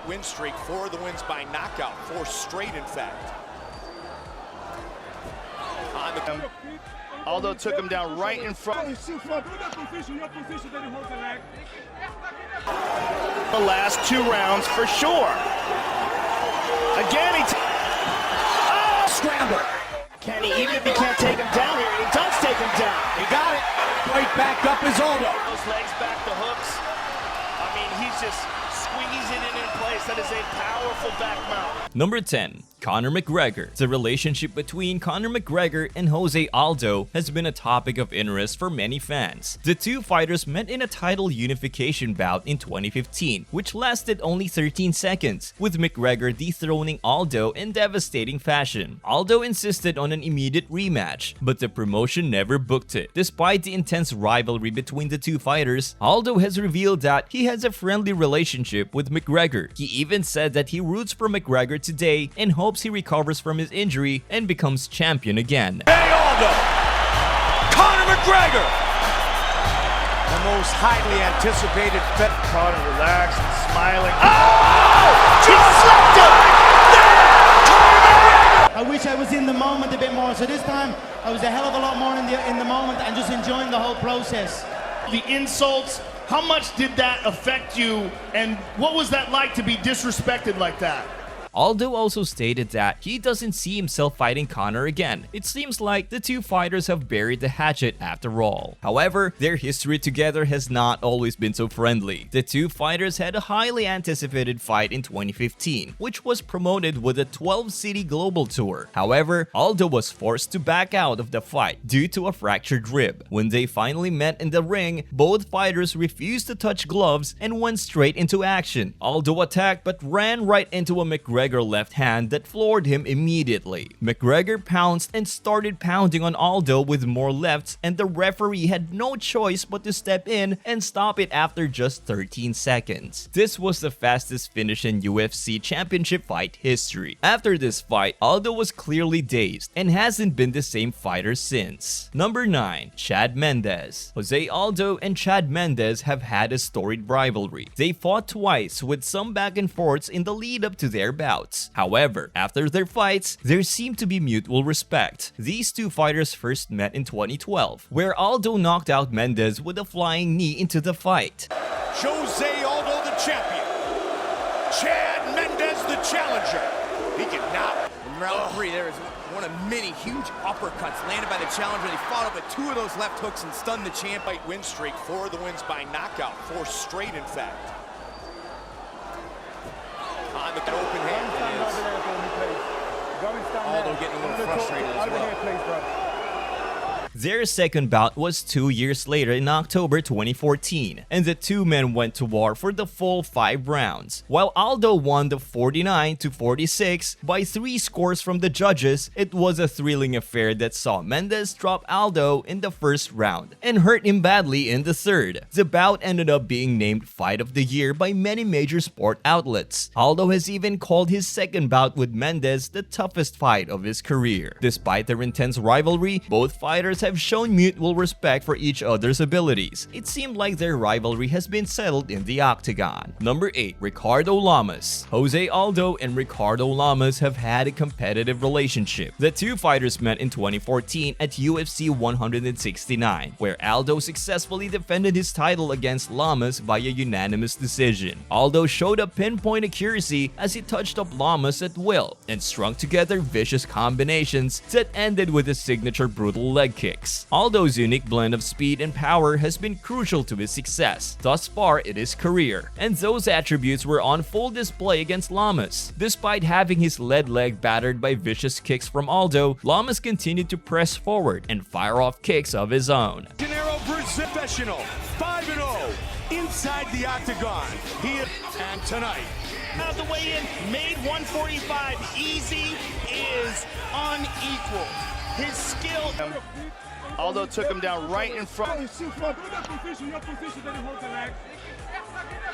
win streak, 4 of the wins by knockout, 4 straight in fact. Aldo took him down right in front. The last 2 rounds for sure. Again, Scramble. Can he, even if he can't take him down here, he does take him down. He got it. Right back up is Aldo. Those legs back, the hooks. I mean, he's just squeezing it in place. That is a powerful back mount. Number 10. Conor McGregor. The relationship between Conor McGregor and Jose Aldo has been a topic of interest for many fans. The two fighters met in a title unification bout in 2015, which lasted only 13 seconds, with McGregor dethroning Aldo in devastating fashion. Aldo insisted on an immediate rematch, but the promotion never booked it. Despite the intense rivalry between the two fighters, Aldo has revealed that he has a friendly relationship with McGregor. He even said that he roots for McGregor today and hopes he recovers from his injury and becomes champion again. Hey Aldo! Conor McGregor! The most highly anticipated fit. Conor relaxed and smiling. Oh! He slapped him! I wish I was in the moment a bit more, so this time I was a hell of a lot more in the moment and just enjoying the whole process. The insults, how much did that affect you, and what was that like to be disrespected like that? Aldo also stated that he doesn't see himself fighting Conor again. It seems like the two fighters have buried the hatchet after all. However, their history together has not always been so friendly. The two fighters had a highly anticipated fight in 2015, which was promoted with a 12-city global tour. However, Aldo was forced to back out of the fight due to a fractured rib. When they finally met in the ring, both fighters refused to touch gloves and went straight into action. Aldo attacked but ran right into a McGregor left hand that floored him immediately. McGregor pounced and started pounding on Aldo with more lefts, and the referee had no choice but to step in and stop it after just 13 seconds. This was the fastest finish in UFC championship fight history. After this fight, Aldo was clearly dazed and hasn't been the same fighter since. Number 9. Chad Mendes. Jose Aldo and Chad Mendes have had a storied rivalry. They fought twice with some back and forths in the lead up to their bout. However, after their fights, there seemed to be mutual respect. These two fighters first met in 2012, where Aldo knocked out Mendes with a flying knee into the fight. Jose Aldo the champion. Chad Mendes the challenger. He can knock. In round 3, there is one of many huge uppercuts landed by the challenger. They followed up with 2 of those left hooks and stunned the champ. Win streak, 4 of the wins by knockout, 4 straight in fact. On the open hand. Aldo getting a little frustrated as well. Their second bout was 2 years later in October 2014, and the two men went to war for the full 5 rounds. While Aldo won the 49-46 by 3 scores from the judges, it was a thrilling affair that saw Mendes drop Aldo in the first round and hurt him badly in the third. The bout ended up being named Fight of the Year by many major sport outlets. Aldo has even called his second bout with Mendes the toughest fight of his career. Despite their intense rivalry, both fighters have shown mutual respect for each other's abilities. It seemed like their rivalry has been settled in the octagon. Number 8. Ricardo Lamas. Jose Aldo and Ricardo Lamas have had a competitive relationship. The two fighters met in 2014 at UFC 169, where Aldo successfully defended his title against Lamas by a unanimous decision. Aldo showed a pinpoint accuracy as he touched up Lamas at will and strung together vicious combinations that ended with a signature brutal leg kick. Aldo's unique blend of speed and power has been crucial to his success thus far in his career, and those attributes were on full display against Lamas. Despite having his lead leg battered by vicious kicks from Aldo, Lamas continued to press forward and fire off kicks of his own. Gennaro professional, 5-0 inside the octagon. And tonight, Now the weigh-in made 145 easy is unequal. His skill. Aldo took him down right in front.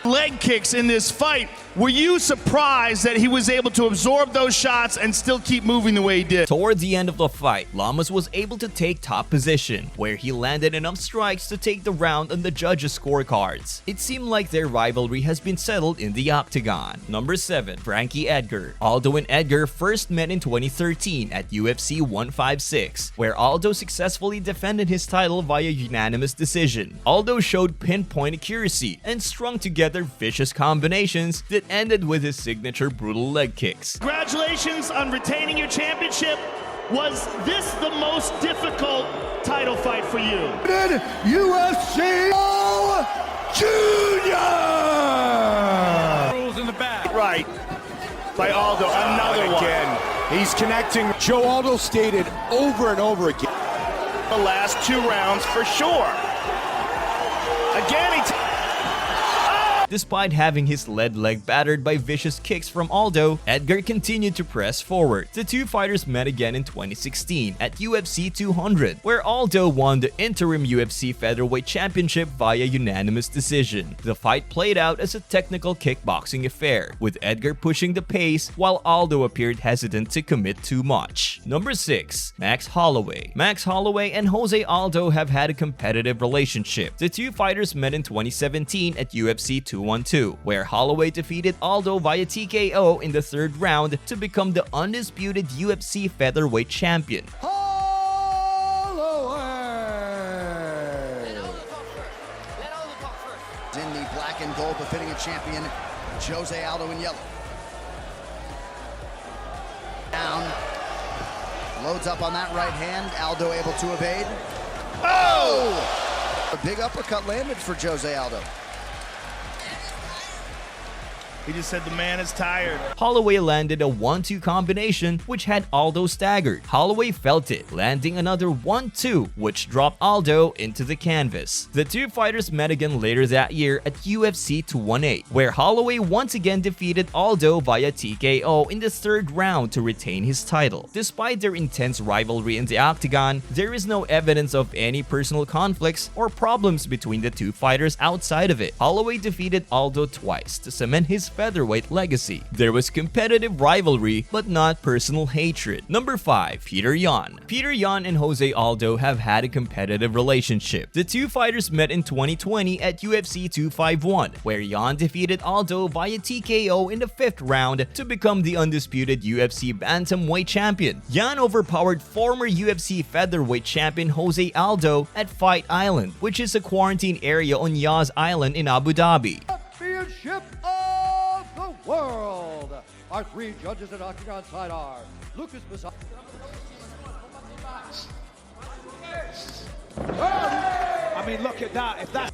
leg kicks in this fight. Were you surprised that he was able to absorb those shots and still keep moving the way he did? Toward the end of the fight, Lamas was able to take top position, where he landed enough strikes to take the round on the judges' scorecards. It seemed like their rivalry has been settled in the octagon. Number 7. Frankie Edgar. Aldo and Edgar first met in 2013 at UFC 156, where Aldo successfully defended his title via unanimous decision. Aldo showed pinpoint accuracy and strung together vicious combinations that ended with his signature brutal leg kicks. Congratulations on retaining your championship. Was this the most difficult title fight for you? UFC Junior! Rules in the back. Right. By Aldo, another one. Again, he's connecting. Joe Aldo stated over and over again. The last 2 rounds for sure. Again, Despite having his lead leg battered by vicious kicks from Aldo, Edgar continued to press forward. The two fighters met again in 2016 at UFC 200, where Aldo won the interim UFC Featherweight Championship via unanimous decision. The fight played out as a technical kickboxing affair, with Edgar pushing the pace while Aldo appeared hesitant to commit too much. Number 6. Max Holloway. Max Holloway and Jose Aldo have had a competitive relationship. The two fighters met in 2017 at UFC 212, where Holloway defeated Aldo via TKO in the 3rd round to become the undisputed UFC featherweight champion. In the black and gold, befitting a champion, Jose Aldo in yellow. Down, loads up on that right hand, Aldo able to evade. Oh! A big uppercut landed for Jose Aldo. he just said the man is tired. Holloway landed a 1-2 combination which had Aldo staggered. Holloway felt it, landing another 1-2 which dropped Aldo into the canvas. The two fighters met again later that year at UFC 218, where Holloway once again defeated Aldo via TKO in the 3rd round to retain his title. Despite their intense rivalry in the octagon, there is no evidence of any personal conflicts or problems between the two fighters outside of it. Holloway defeated Aldo twice to cement his featherweight legacy. There was competitive rivalry, but not personal hatred. Number 5. Peter Yan. Peter Yan and Jose Aldo have had a competitive relationship. The two fighters met in 2020 at UFC 251, where Yan defeated Aldo via TKO in the 5th round to become the undisputed UFC bantamweight champion. Yan overpowered former UFC featherweight champion Jose Aldo at Fight Island, which is a quarantine area on Yas Island in Abu Dhabi. Championship of the world. Our three judges at Octagon side are Lucas Massa. I mean, look at that. If that.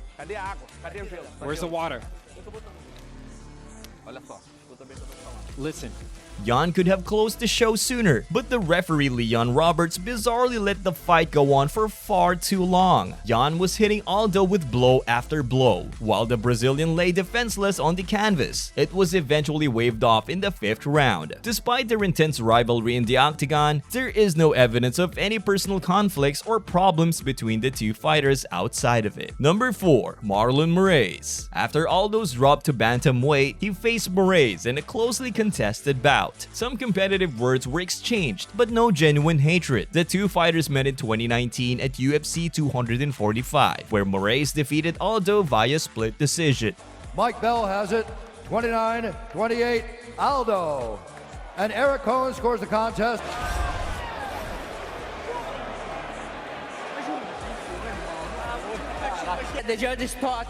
Where's the water? Listen. Yan could have closed the show sooner, but the referee Leon Roberts bizarrely let the fight go on for far too long. Yan was hitting Aldo with blow after blow, while the Brazilian lay defenseless on the canvas. It was eventually waved off in the 5th round. Despite their intense rivalry in the octagon, there is no evidence of any personal conflicts or problems between the two fighters outside of it. Number 4. Marlon Moraes. After Aldo's drop to bantamweight, he faced Moraes in a closely contested bout. Some competitive words were exchanged, but no genuine hatred. The two fighters met in 2019 at UFC 245, where Moraes defeated Aldo via split decision. Mike Bell has it, 29-28, Aldo. And Eric Cohen scores the contest. The judges thought,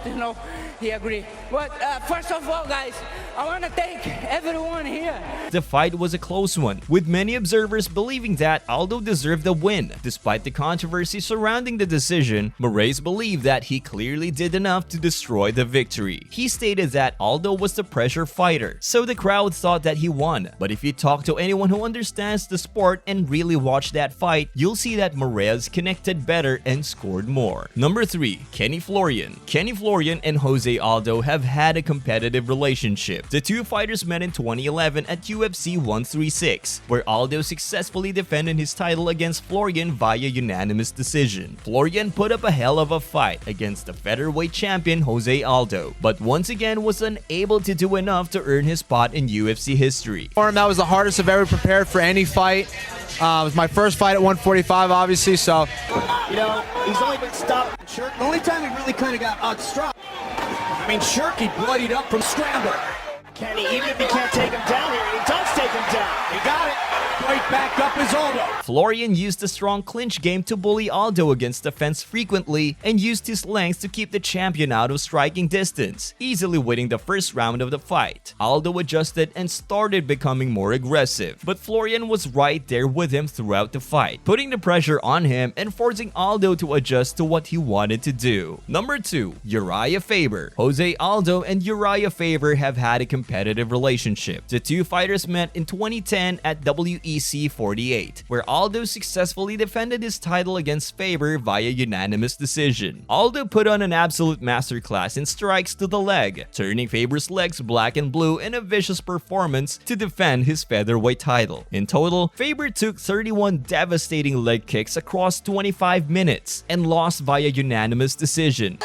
he agreed. But first of all, guys, I want to thank everyone here. The fight was a close one, with many observers believing that Aldo deserved the win. Despite the controversy surrounding the decision, Moraes believed that he clearly did enough to destroy the victory. He stated that Aldo was the pressure fighter, so the crowd thought that he won. But if you talk to anyone who understands the sport and really watch that fight, you'll see that Moraes connected better and scored more. Number 3. Kenny Florian. Kenny Florian and Jose Aldo have had a competitive relationship. The two fighters met in 2011 at UFC 136, where Aldo successfully defended his title against Florian via unanimous decision. Florian put up a hell of a fight against the featherweight champion Jose Aldo, but once again was unable to do enough to earn his spot in UFC history. For him, that was the hardest I've ever prepared for any fight. It was my first fight at 145, obviously, so. You know, he's only been stopped. The only time he really kind of got outstruck. I mean, Shirky bloodied up from scramble. Kenny, even if he can't take him down here, he does take him down. He got it. Right back up his Aldo. Florian used a strong clinch game to bully Aldo against the fence frequently and used his length to keep the champion out of striking distance, easily winning the first round of the fight. Aldo adjusted and started becoming more aggressive, but Florian was right there with him throughout the fight, putting the pressure on him and forcing Aldo to adjust to what he wanted to do. Number 2. Uriah Faber. Jose Aldo and Uriah Faber have had a competitive relationship. The two fighters met in 2010 at WEC 48, where Aldo successfully defended his title against Faber via unanimous decision. Aldo put on an absolute masterclass in strikes to the leg, turning Faber's legs black and blue in a vicious performance to defend his featherweight title. In total, Faber took 31 devastating leg kicks across 25 minutes and lost via unanimous decision.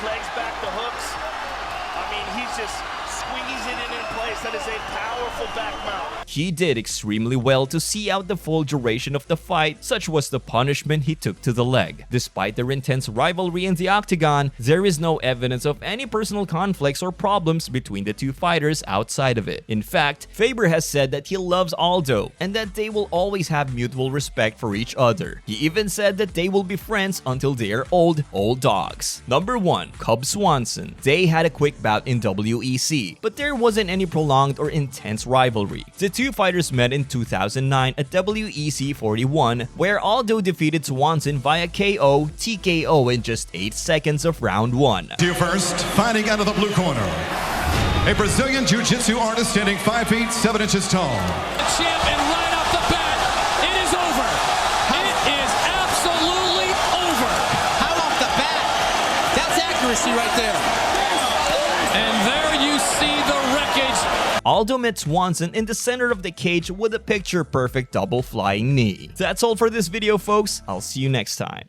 Legs back to hooks. I mean, he's just squeezing it in place. That is a powerful back mount. He did extremely well to see out the full duration of the fight, such was the punishment he took to the leg. Despite their intense rivalry in the octagon, there is no evidence of any personal conflicts or problems between the two fighters outside of it. In fact, Faber has said that he loves Aldo and that they will always have mutual respect for each other. He even said that they will be friends until they are old dogs. Number 1. Cub Swanson. They had a quick bout in WEC, but there wasn't any prolonged or intense rivalry. The two fighters met in 2009 at WEC 41, where Aldo defeated Swanson via KO, TKO in just 8 seconds of round 1. To you first, fighting out of the blue corner, a Brazilian Jiu-Jitsu artist standing 5 feet 7 inches tall. Champ, and right off the bat, it is over. It is absolutely over. How off the bat? That's accuracy right there. And there you see the wreckage. Aldo met Swanson in the center of the cage with a picture-perfect double flying knee. That's all for this video, folks. I'll see you next time.